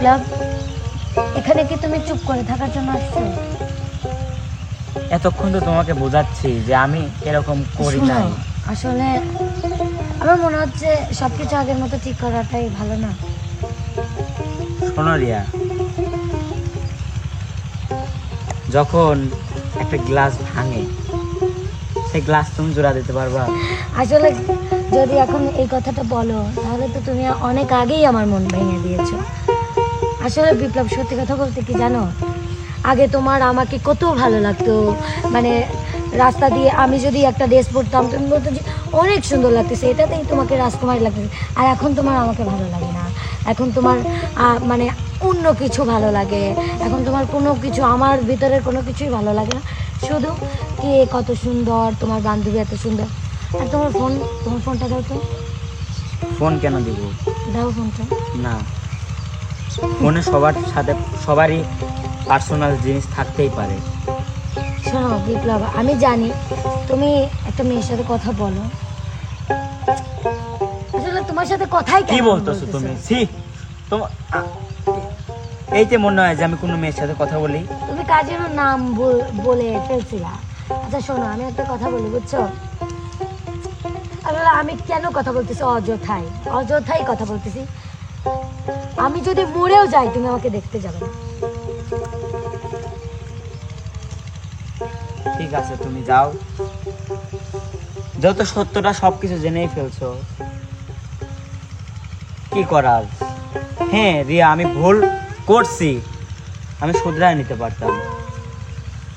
বিপ্লব, এখানে কি তুমি চুপ করে থাকার জন্য আসছো? এতক্ষণ তো তোমাকে বোঝাচ্ছি যে আমি এরকম করি শোনো, নাই। আসলে আমার মনে হচ্ছে সবকিছু আগের মতো ঠিক করাটাই ভালো না? শোনো রিয়া, যখন একটা গ্লাস ভাঙে সেই গ্লাস তুমি জোড়া দিতে পারবা? আসলে যদি এখন এই কথাটা বলো তাহলে তো তুমি অনেক আগেই আমার মন ভেঙে দিয়েছো। আসলে বিপ্লব, সত্যি কথা বলতে কি জানো, আগে তোমার আমাকে কত ভালো লাগতো। মানে রাস্তা দিয়ে আমি যদি একটা ড্রেস পরতাম তুমি বলতো যে অনেক সুন্দর লাগতেছে, এটাতেই তোমাকে রাজকুমারী লাগতেছে। আর এখন তোমার আমাকে ভালো লাগে না, এখন তোমার মানে অন্য কিছু ভালো লাগে। এখন তোমার কোনো কিছু, আমার ভিতরের কোনো কিছুই ভালো লাগে না। শুধু কে কত সুন্দর, তোমার বান্ধবী এত সুন্দর। আর তোমার ফোনটা দাও তো। ফোন কেন দিব? দাও ফোনটা। না, ফোনে সবার সাথে সবারই পার্সোনাল জিনিস থাকতেই পারে। শোনো বিপ্লব, আমি জানি তুমি একটা মেয়ের সাথে কথা বলো, আসলে তোমার সাথে কথাই কি বলতেছো তুমি? ছি, তোমার এই যে মনে হয় যে আমি কোনো মেয়ের সাথে কথা বলি। তুমি কাজের নাম বলে ফেলছিলা। আচ্ছা শোনো, আমি একটা কথা বলি, বুঝছো? আসলে আমি কেন কথা বলতেছি, অযথাই কথা বলতেছি। আমি যদি মরেও যাই তুমি আমাকে দেখতে যাবে না। ঠিক আছে, তুমি যাও, যত সত্যটা সবকিছু জেনেই ফেলছো, কি করার। হ্যাঁ রিয়া, আমি ভুল করছি, আমি শুধরায় নিতে পারতাম,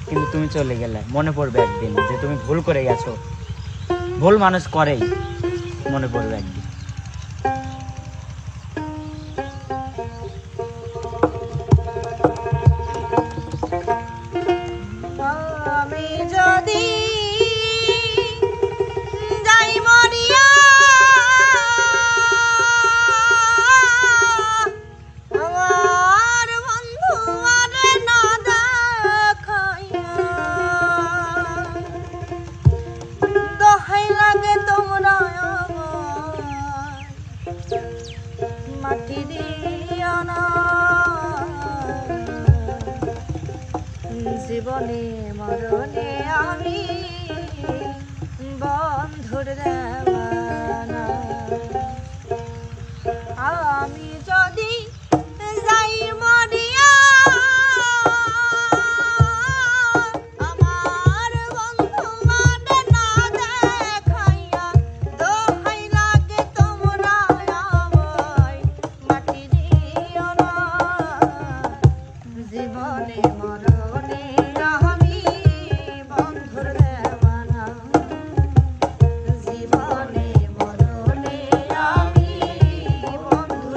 কিন্তু তুমি চলে গেলে মনে পড়বে একদিন যে তুমি ভুল করে গেছো। ভুল মানুষ করেই, মনে পড়বে একদিন। আমি যদি যাই মরিয়া, আমার বন্ধু আরে না দেখাইয়া, দোহাই লাগে তোমরা আমার মাটি দিয়া না, জীবনে মরণে আমি বন্ধুর দেওয়ানা। আমি যদি যাই মরিয়া, আমার বন্ধু মানে না দেখাইয়া, দোহাই লাগে তোমরা আমায় মাটি দিও না, জীবনে মরণে আমি বন্ধুর দেওয়ানা, জীবনে মরণে আমি বন্ধুর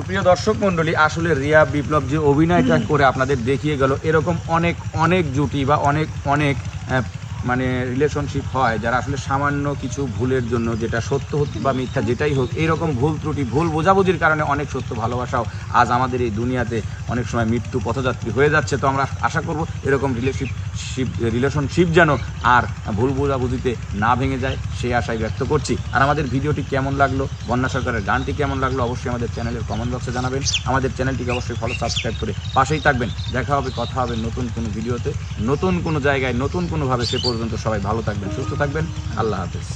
প্রিয় দর্শক মণ্ডলী, আসলে রিয়া বিপ্লব যে অভিনয়টা করে আপনাদের দেখিয়ে গেল, এরকম অনেক অনেক জুটি বা অনেক অনেক মানে রিলেশনশিপ হয় যারা আসলে সামান্য কিছু ভুলের জন্য, যেটা সত্য হোক বা মিথ্যা যেটাই হোক, এইরকম ভুল ত্রুটি ভুল বোঝাবুঝির কারণে অনেক সত্য ভালোবাসাও আজ আমাদের এই দুনিয়াতে অনেক সময় মৃত্যু পথযাত্রী হয়ে যাচ্ছে। তো আমরা আশা করব এরকম রিলেশনশিপ যেন আর ভুল বোঝাবুঝিতে না ভেঙে যায়, সেই আশাই ব্যক্ত করছি। আর আমাদের ভিডিওটি কেমন লাগলো, বন্যা সরকারের গানটি কেমন লাগলো, অবশ্যই আমাদের চ্যানেলের কমেন্ট বক্সে জানাবেন। আমাদের চ্যানেলটিকে অবশ্যই ফলো সাবস্ক্রাইব করে পাশেই থাকবেন। দেখা হবে, কথা হবে নতুন কোনো ভিডিওতে, নতুন কোনো জায়গায়, নতুন কোনোভাবে। সে পর্যন্ত সবাই ভালো থাকবেন, সুস্থ থাকবেন। আল্লাহ হাফেজ।